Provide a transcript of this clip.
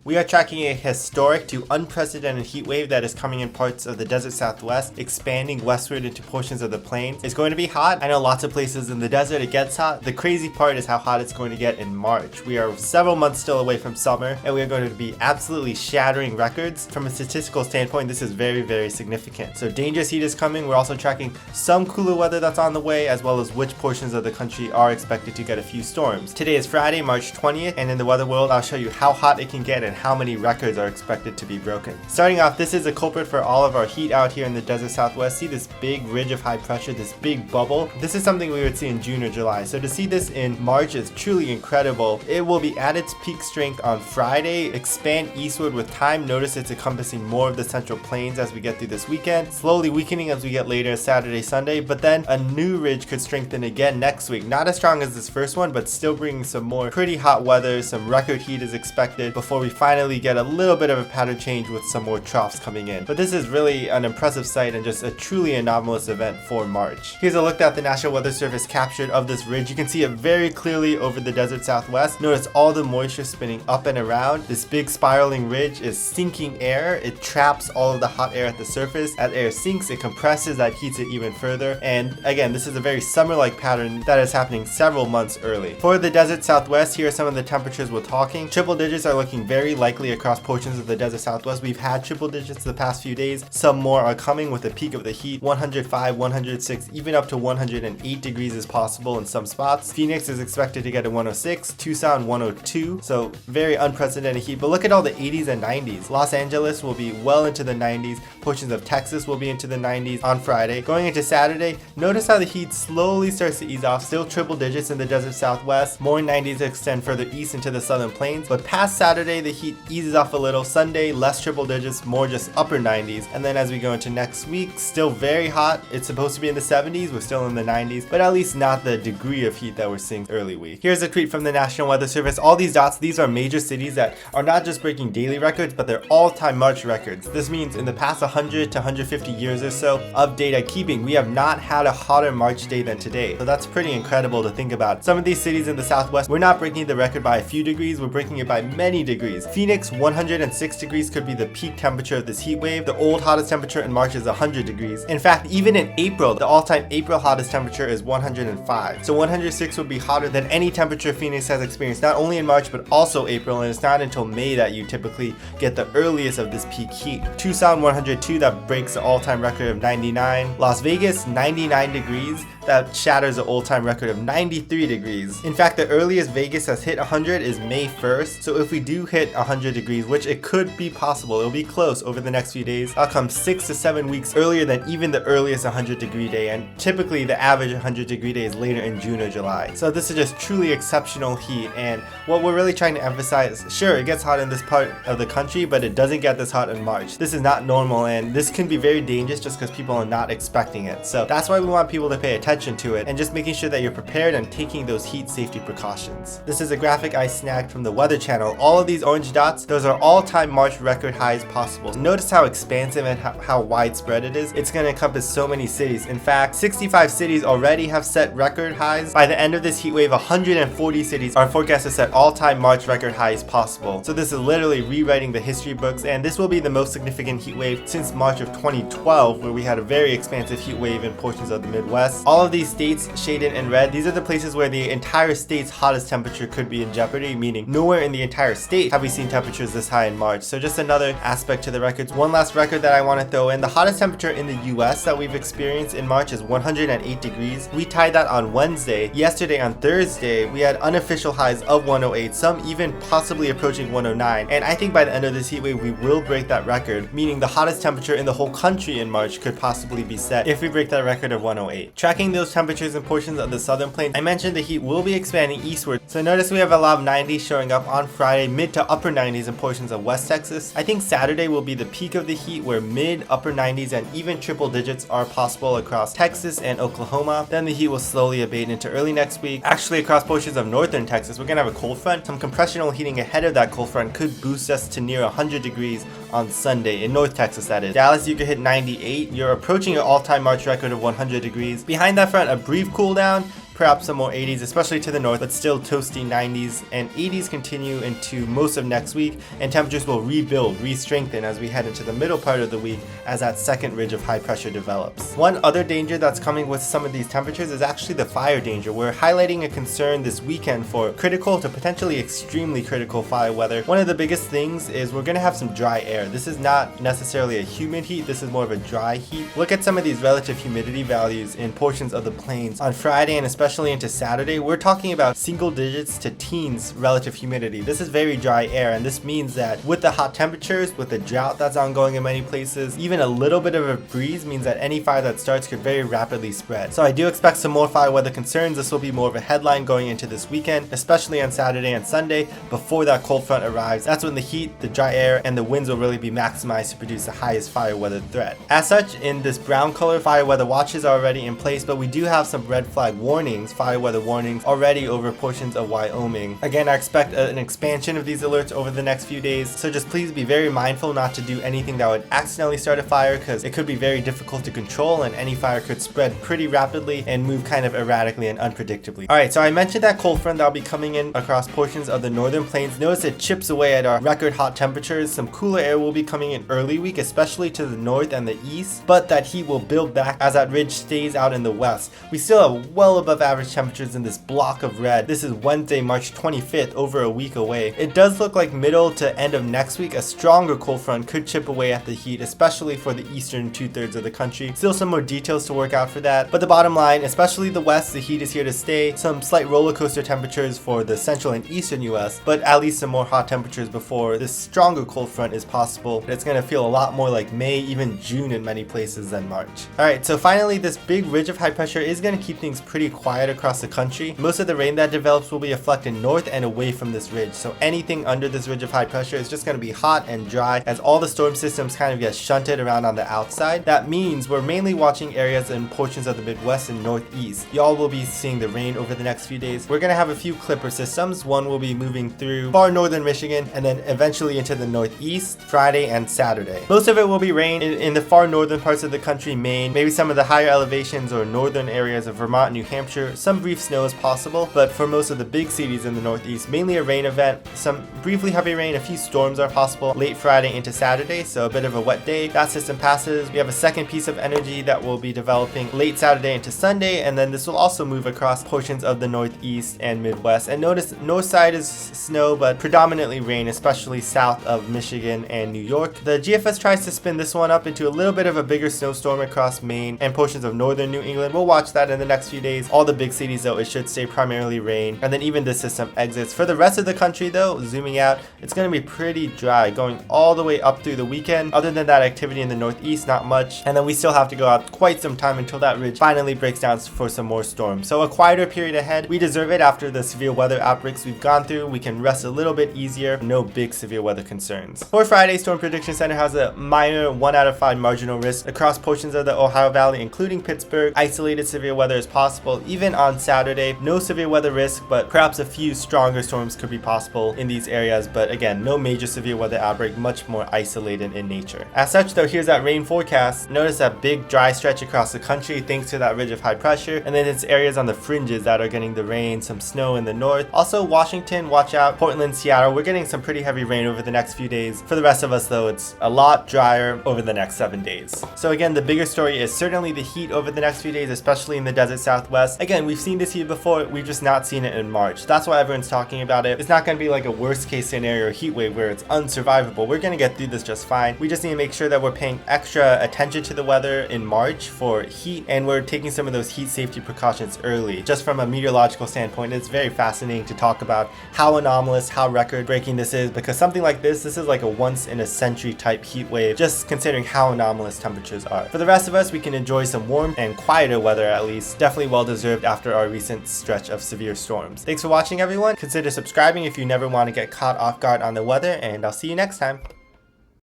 We are tracking a historic to unprecedented heat wave that is coming in parts of the desert southwest, expanding westward into portions of the plains. It's going to be hot. I know lots of places in the desert it gets hot. The crazy part is how hot it's going to get in March. We are several months still away from summer, and we are going to be absolutely shattering records. From a statistical standpoint, this is very, very significant. So dangerous heat is coming. We're also tracking some cooler weather that's on the way, as well as which portions of the country are expected to get a few storms. Today is Friday, March 20th, and in the weather world, I'll show you how hot it can get and how many records are expected to be broken. Starting off, this is a culprit for all of our heat out here in the desert southwest. See this big ridge of high pressure, this big bubble? This is something we would see in June or July. So to see this in March is truly incredible. It will be at its peak strength on Friday, expand eastward with time. Notice it's encompassing more of the central plains as we get through this weekend, slowly weakening as we get later Saturday, Sunday, but then a new ridge could strengthen again next week. Not as strong as this first one, but still bringing some more pretty hot weather. Some record heat is expected before we finally get a little bit of a pattern change with some more troughs coming in. But this is really an impressive sight and just a truly anomalous event for March. Here's a look that the National Weather Service captured of this ridge. You can see it very clearly over the desert southwest. Notice all the moisture spinning up and around. This big spiraling ridge is sinking air. It traps all of the hot air at the surface. As air sinks, it compresses, that heats it even further. And again, this is a very summer-like pattern that is happening several months early. For the desert southwest, here are some of the temperatures we're talking. Triple digits are looking very likely across portions of the desert southwest. We've had triple digits the past few days. Some more are coming with the peak of the heat. 105, 106, even up to 108 degrees is possible in some spots. Phoenix is expected to get a 106, Tucson 102, so very unprecedented heat. But look at all the 80s and 90s. Los Angeles will be well into the 90s. Portions of Texas will be into the 90s on Friday. Going into Saturday, notice how the heat slowly starts to ease off. Still triple digits in the desert southwest. More 90s extend further east into the southern plains. But past Saturday, the heat eases off a little. Sunday, less triple digits, more just upper 90s. And then as we go into next week, still very hot. It's supposed to be in the 70s. We're still in the 90s, but at least not the degree of heat that we're seeing early week. Here's a tweet from the National Weather Service. All these dots, these are major cities that are not just breaking daily records, but they're all-time March records. This means in the past 100 to 150 years or so of data keeping, we have not had a hotter March day than today. So that's pretty incredible to think about. Some of these cities in the southwest, we're not breaking the record by a few degrees, we're breaking it by many degrees. Phoenix, 106 degrees could be the peak temperature of this heat wave. The old hottest temperature in March is 100 degrees. In fact, even in April, the all-time April hottest temperature is 105. So 106 would be hotter than any temperature Phoenix has experienced, not only in March, but also April, and it's not until May that you typically get the earliest of this peak heat. Tucson, 102, that breaks the all-time record of 99. Las Vegas, 99 degrees. That shatters the all-time record of 93 degrees. In fact, the earliest Vegas has hit 100 is May 1st. So if we do hit 100 degrees, which it could be possible, it'll be close over the next few days, that'll come 6 to 7 weeks earlier than even the earliest 100-degree day. And typically the average 100-degree day is later in June or July. So this is just truly exceptional heat. And what we're really trying to emphasize, sure, it gets hot in this part of the country, but it doesn't get this hot in March. This is not normal, and this can be very dangerous just because people are not expecting it. So that's why we want people to pay attention to it and just making sure that you're prepared and taking those heat safety precautions. This is a graphic I snagged from the Weather Channel. All of these orange dots, those are all-time March record highs possible. Notice how expansive and how widespread it is. It's going to encompass so many cities. In fact, 65 cities already have set record highs. By the end of this heat wave, 140 cities are forecast to set all-time March record highs possible. So this is literally rewriting the history books, and this will be the most significant heat wave since March of 2012, where we had a very expansive heat wave in portions of the Midwest. All of these states shaded in red, these are the places where the entire state's hottest temperature could be in jeopardy, meaning nowhere in the entire state have we seen temperatures this high in March. So just another aspect to the records. One last record that I want to throw in, the hottest temperature in the US that we've experienced in March is 108 degrees. We tied that on Wednesday. Yesterday on Thursday, we had unofficial highs of 108, some even possibly approaching 109. And I think by the end of this heat wave, we will break that record, meaning the hottest temperature in the whole country in March could possibly be set if we break that record of 108. Tracking those temperatures in portions of the southern plains, I mentioned the heat will be expanding eastward. So notice we have a lot of 90s showing up on Friday, mid to upper 90s in portions of West Texas. I think Saturday will be the peak of the heat, where mid, upper 90s, and even triple digits are possible across Texas and Oklahoma. Then the heat will slowly abate into early next week. Actually, across portions of northern Texas, we're gonna have a cold front. Some compressional heating ahead of that cold front could boost us to near 100 degrees on Sunday, in North Texas that is. Dallas, you could hit 98. You're approaching an all-time March record of 100 degrees. Behind that front, a brief cool down, perhaps some more 80s, especially to the north, but still toasty 90s, and 80s continue into most of next week, and temperatures will rebuild, re-strengthen as we head into the middle part of the week as that second ridge of high pressure develops. One other danger that's coming with some of these temperatures is actually the fire danger. We're highlighting a concern this weekend for critical to potentially extremely critical fire weather. One of the biggest things is we're going to have some dry air. This is not necessarily a humid heat, this is more of a dry heat. Look at some of these relative humidity values in portions of the plains. On Friday and especially into Saturday, we're talking about single digits to teens relative humidity. This is very dry air, and this means that with the hot temperatures, with the drought that's ongoing in many places, even a little bit of a breeze means that any fire that starts could very rapidly spread. So I do expect some more fire weather concerns. This will be more of a headline going into this weekend, especially on Saturday and Sunday before that cold front arrives. That's when the heat, the dry air, and the winds will really be maximized to produce the highest fire weather threat. As such, in this brown color, fire weather watches are already in place, but we do have some red flag warnings, fire weather warnings already over portions of Wyoming. Again, I expect an expansion of these alerts over the next few days, so just please be very mindful not to do anything that would accidentally start a fire, because it could be very difficult to control and any fire could spread pretty rapidly and move kind of erratically and unpredictably. Alright, so I mentioned that cold front that'll be coming in across portions of the northern plains. Notice it chips away at our record hot temperatures. Some cooler air will be coming in early week, especially to the north and the east, but that heat will build back as that ridge stays out in the west. We still have well above average temperatures in this block of red. This is Wednesday, March 25th, over a week away. It does look like middle to end of next week, a stronger cold front could chip away at the heat, especially for the eastern 2/3 of the country. Still some more details to work out for that, but the bottom line, especially the west, the heat is here to stay. Some slight roller coaster temperatures for the central and eastern US, but at least some more hot temperatures before this stronger cold front is possible. It's going to feel a lot more like May, even June in many places than March. Alright, so finally this big ridge of high pressure is going to keep things pretty quiet across the country. Most of the rain that develops will be reflected north and away from this ridge, so anything under this ridge of high pressure is just going to be hot and dry as all the storm systems kind of get shunted around on the outside. That means we're mainly watching areas in portions of the Midwest and Northeast. Y'all will be seeing the rain over the next few days. We're going to have a few clipper systems. One will be moving through far northern Michigan and then eventually into the Northeast Friday and Saturday. Most of it will be rain in the far northern parts of the country, Maine, maybe some of the higher elevations or northern areas of Vermont and New Hampshire. Some brief snow is possible, but for most of the big cities in the Northeast, mainly a rain event. Some briefly heavy rain, a few storms are possible late Friday into Saturday, so a bit of a wet day. That system passes. We have a second piece of energy that will be developing late Saturday into Sunday, and then this will also move across portions of the Northeast and Midwest. And notice north side is snow, but predominantly rain, especially south of Michigan and New York. The GFS tries to spin this one up into a little bit of a bigger snowstorm across Maine and portions of northern New England. We'll watch that in the next few days. All the big cities though, it should stay primarily rain, and then even this system exits. For the rest of the country though, zooming out, it's going to be pretty dry going all the way up through the weekend. Other than that activity in the Northeast, not much, and then we still have to go out quite some time until that ridge finally breaks down for some more storms. So a quieter period ahead. We deserve it after the severe weather outbreaks we've gone through. We can rest a little bit easier. No big severe weather concerns. For Friday, Storm Prediction Center has a minor 1 out of 5 marginal risk across portions of the Ohio Valley, including Pittsburgh. Isolated severe weather is possible. Even on Saturday, no severe weather risk, but perhaps a few stronger storms could be possible in these areas. But again, no major severe weather outbreak, much more isolated in nature. As such though, here's that rain forecast. Notice that big dry stretch across the country thanks to that ridge of high pressure, and then it's areas on the fringes that are getting the rain, some snow in the north. Also Washington, watch out. Portland, Seattle, we're getting some pretty heavy rain over the next few days. For the rest of us though, it's a lot drier over the next 7 days. So again, the bigger story is certainly the heat over the next few days, especially in the desert Southwest. Again, we've seen this heat before, we've just not seen it in March. That's why everyone's talking about it. It's not going to be like a worst case scenario heat wave where it's unsurvivable. We're going to get through this just fine. We just need to make sure that we're paying extra attention to the weather in March for heat, and we're taking some of those heat safety precautions early. Just from a meteorological standpoint, it's very fascinating to talk about how anomalous, how record breaking this is, because something like this is like a once in a century type heat wave, just considering how anomalous temperatures are. For the rest of us, we can enjoy some warm and quieter weather at least. Definitely well deserved after our recent stretch of severe storms. Thanks for watching everyone. Consider subscribing if you never want to get caught off guard on the weather, and I'll see you next time.